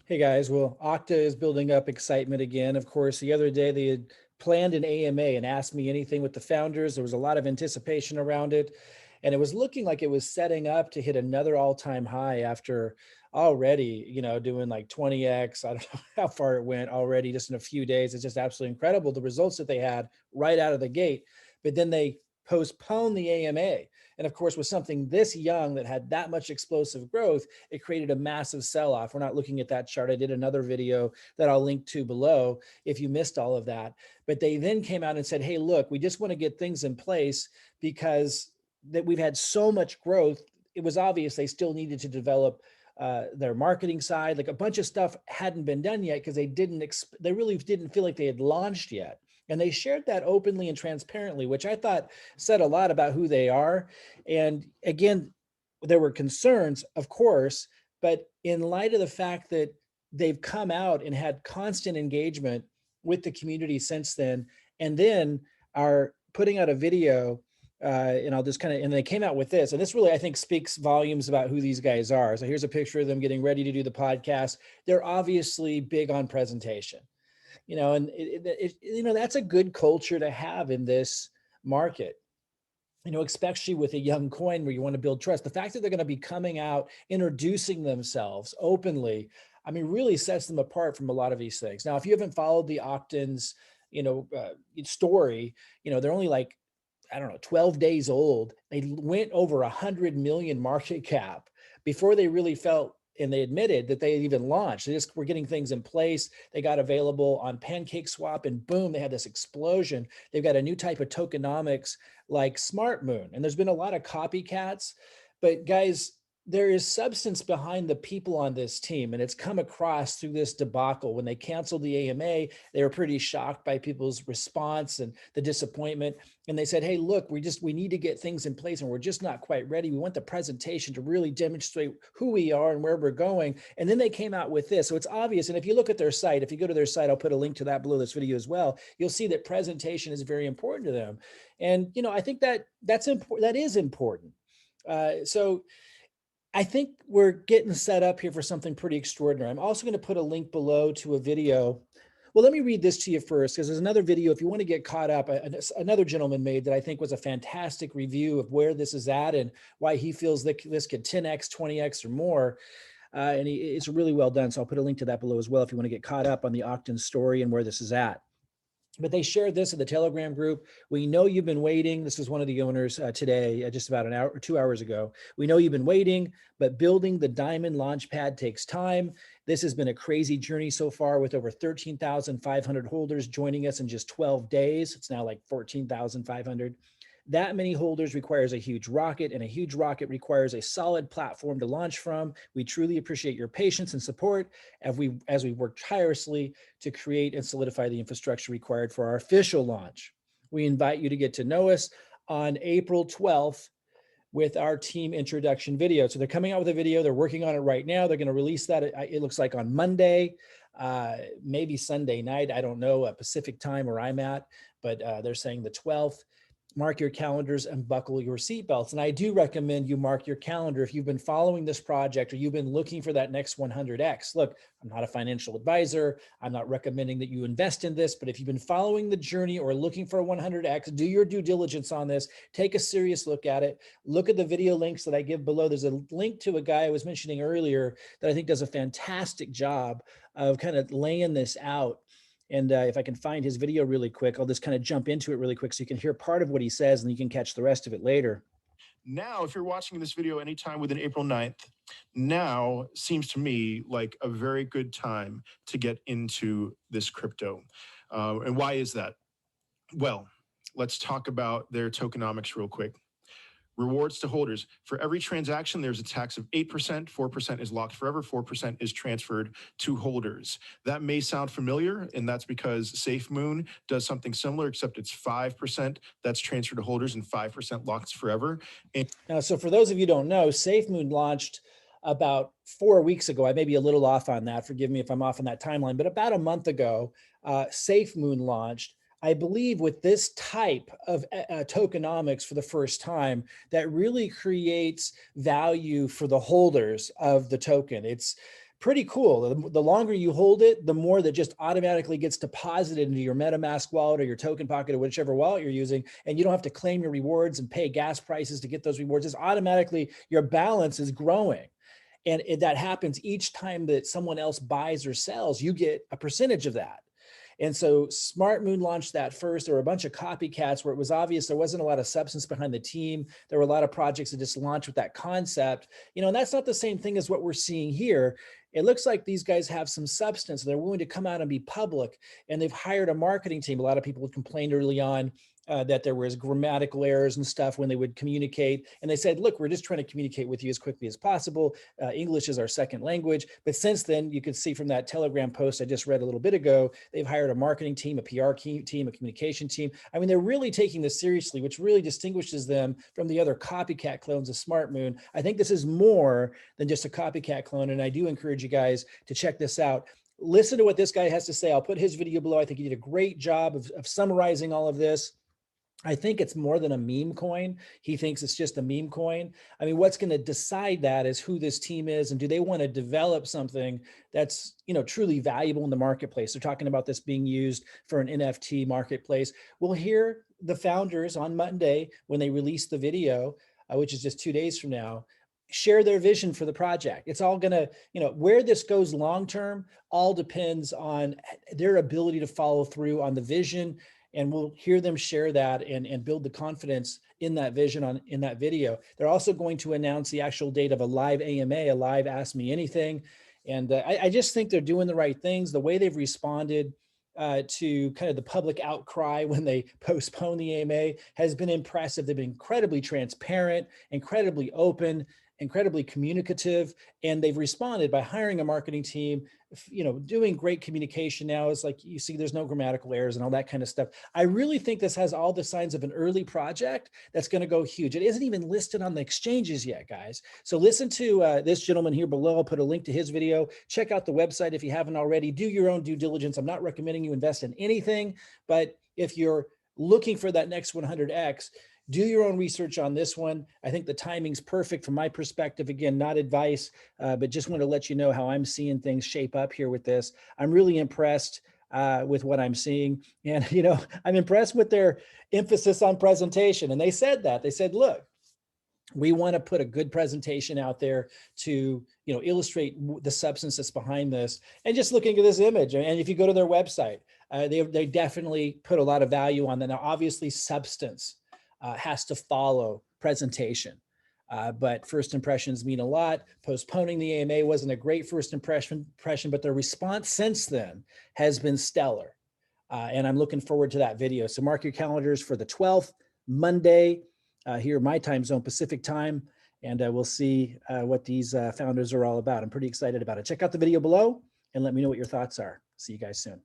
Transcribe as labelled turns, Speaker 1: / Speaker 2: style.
Speaker 1: Hey guys, well, Octa is building up excitement again. Of course, the other day they had planned an AMA and asked me anything with the founders. There was a lot of anticipation around it, and it was looking like it was setting up to hit another all-time high after already, doing like 20x. I don't know how far it went already just in a few days. It's just absolutely incredible the results that they had right out of the gate. But then they postponed the AMA. And of course, with something this young that had that much explosive growth, it created a massive sell-off. We're not looking at that chart. I did another video that I'll link to below if you missed all of that. But they then came out and said, hey, look, we just want to get things in place because that we've had so much growth. It was obvious they still needed to develop their marketing side. Like a bunch of stuff hadn't been done yet because they really didn't feel like they had launched yet. And they shared that openly and transparently, which I thought said a lot about who they are. And again, there were concerns, of course, but in light of the fact that they've come out and had constant engagement with the community since then, and then are putting out a video, and I'll just and they came out with this, and this really, I think, speaks volumes about who these guys are. So here's a picture of them getting ready to do the podcast. They're obviously big on presentation. And that's a good culture to have in this market, especially with a young coin where you want to build trust. The fact that they're going to be coming out, introducing themselves openly, I mean, really sets them apart from a lot of these things. Now, if you haven't followed the Octans, story, they're only like, I don't know, 12 days old. They went over 100 million market cap before they really felt, and they admitted that they had even launched. They just were getting things in place. They got available on PancakeSwap, and boom, they had this explosion. They've got a new type of tokenomics like Smart Moon, and there's been a lot of copycats. But guys, there is substance behind the people on this team, and it's come across through this debacle. When they canceled the AMA, they were pretty shocked by people's response and the disappointment. And they said, hey, look, we need to get things in place, and we're just not quite ready. We want the presentation to really demonstrate who we are and where we're going. And then they came out with this. So it's obvious. And if you look at their site, if you go to their site, I'll put a link to that below this video as well. You'll see that presentation is very important to them. And, I think that's important. That is important. So I think we're getting set up here for something pretty extraordinary. I'm also going to put a link below to a video. Well, let me read this to you first, because there's another video, if you want to get caught up, another gentleman made that I think was a fantastic review of where this is at and why he feels that this could 10x, 20x or more. And it's really well done. So I'll put a link to that below as well if you want to get caught up on the Octans story and where this is at. But they shared this in the Telegram group. We know you've been waiting. This is one of the owners today, just about an hour or 2 hours ago. We know you've been waiting, but building the Diamond Launchpad takes time. This has been a crazy journey so far with over 13,500 holders joining us in just 12 days. It's now like 14,500. That many holders requires a huge rocket, and a huge rocket requires a solid platform to launch from. We truly appreciate your patience and support as we work tirelessly to create and solidify the infrastructure required for our official launch. We invite you to get to know us on April 12th with our team introduction video. So they're coming out with a video. They're working on it right now. They're going to release that, it looks like, on Monday, maybe Sunday night. I don't know, Pacific time where I'm at, but they're saying the 12th. Mark your calendars and buckle your seatbelts. And I do recommend you mark your calendar if you've been following this project or you've been looking for that next 100x. Look, I'm not a financial advisor. I'm not recommending that you invest in this, but if you've been following the journey or looking for a 100x, do your due diligence on this. Take a serious look at it. Look at the video links that I give below. There's a link to a guy I was mentioning earlier that I think does a fantastic job of kind of laying this out. And if I can find his video really quick, I'll just kind of jump into it really quick so you can hear part of what he says and you can catch the rest of it later.
Speaker 2: Now, if you're watching this video anytime within April 9th, now seems to me like a very good time to get into this crypto. And why is that? Well, let's talk about their tokenomics real quick. Rewards to holders. For every transaction, there's a tax of 8%, 4% is locked forever, 4% is transferred to holders. That may sound familiar, and that's because SafeMoon does something similar, except it's 5% that's transferred to holders and 5% locked forever.
Speaker 1: Now, so for those of you who don't know, SafeMoon launched about 4 weeks ago. I may be a little off on that. Forgive me if I'm off on that timeline, but about a month ago, SafeMoon launched, I believe, with this type of tokenomics for the first time that really creates value for the holders of the token. It's pretty cool. The longer you hold it, the more that just automatically gets deposited into your MetaMask wallet or your token pocket or whichever wallet you're using. And you don't have to claim your rewards and pay gas prices to get those rewards. It's automatically, your balance is growing. And that happens each time that someone else buys or sells, you get a percentage of that. And so Smart Moon launched that first. There were a bunch of copycats where it was obvious there wasn't a lot of substance behind the team. There were a lot of projects that just launched with that concept, and that's not the same thing as what we're seeing here. It looks like these guys have some substance. They're willing to come out and be public, and they've hired a marketing team. A lot of people had complained early on that there was grammatical errors and stuff when they would communicate. And they said, look, we're just trying to communicate with you as quickly as possible. English is our second language. But since then, you could see from that Telegram post I just read a little bit ago, they've hired a marketing team, a PR team, a communication team. I mean, they're really taking this seriously, which really distinguishes them from the other copycat clones of Smart Moon. I think this is more than just a copycat clone. And I do encourage you guys to check this out. Listen to what this guy has to say. I'll put his video below. I think he did a great job of summarizing all of this. I think it's more than a meme coin. He thinks it's just a meme coin. I mean, what's going to decide that is who this team is, and do they want to develop something that's, truly valuable in the marketplace. They're talking about this being used for an NFT marketplace. We'll hear the founders on Monday when they release the video, which is just 2 days from now, share their vision for the project. It's all going to, where this goes long-term all depends on their ability to follow through on the vision. And we'll hear them share that and build the confidence in that vision in that video. They're also going to announce the actual date of a live AMA, a live Ask Me Anything. And I just think they're doing the right things. The way they've responded to kind of the public outcry when they postpone the AMA has been impressive. They've been incredibly transparent, incredibly open, incredibly communicative, and they've responded by hiring a marketing team, doing great communication now. It's like, you see, there's no grammatical errors and all that kind of stuff. I really think this has all the signs of an early project that's going to go huge. It isn't even listed on the exchanges yet, guys. So listen to this gentleman here below. I'll put a link to his video. Check out the website if you haven't already. Do your own due diligence. I'm not recommending you invest in anything, but if you're looking for that next 100X, do your own research on this one. I think the timing's perfect from my perspective. Again, not advice, but just want to let you know how I'm seeing things shape up here with this. I'm really impressed with what I'm seeing. And, I'm impressed with their emphasis on presentation. And they said that. They said, look, we want to put a good presentation out there to, illustrate the substance that's behind this. And just looking at this image, and if you go to their website, they definitely put a lot of value on that. Now, obviously, substance has to follow presentation. But first impressions mean a lot. Postponing the AMA wasn't a great first impression, but the response since then has been stellar. And I'm looking forward to that video. So mark your calendars for the 12th, Monday, here, my time zone, Pacific time. And we'll see what these founders are all about. I'm pretty excited about it. Check out the video below and let me know what your thoughts are. See you guys soon.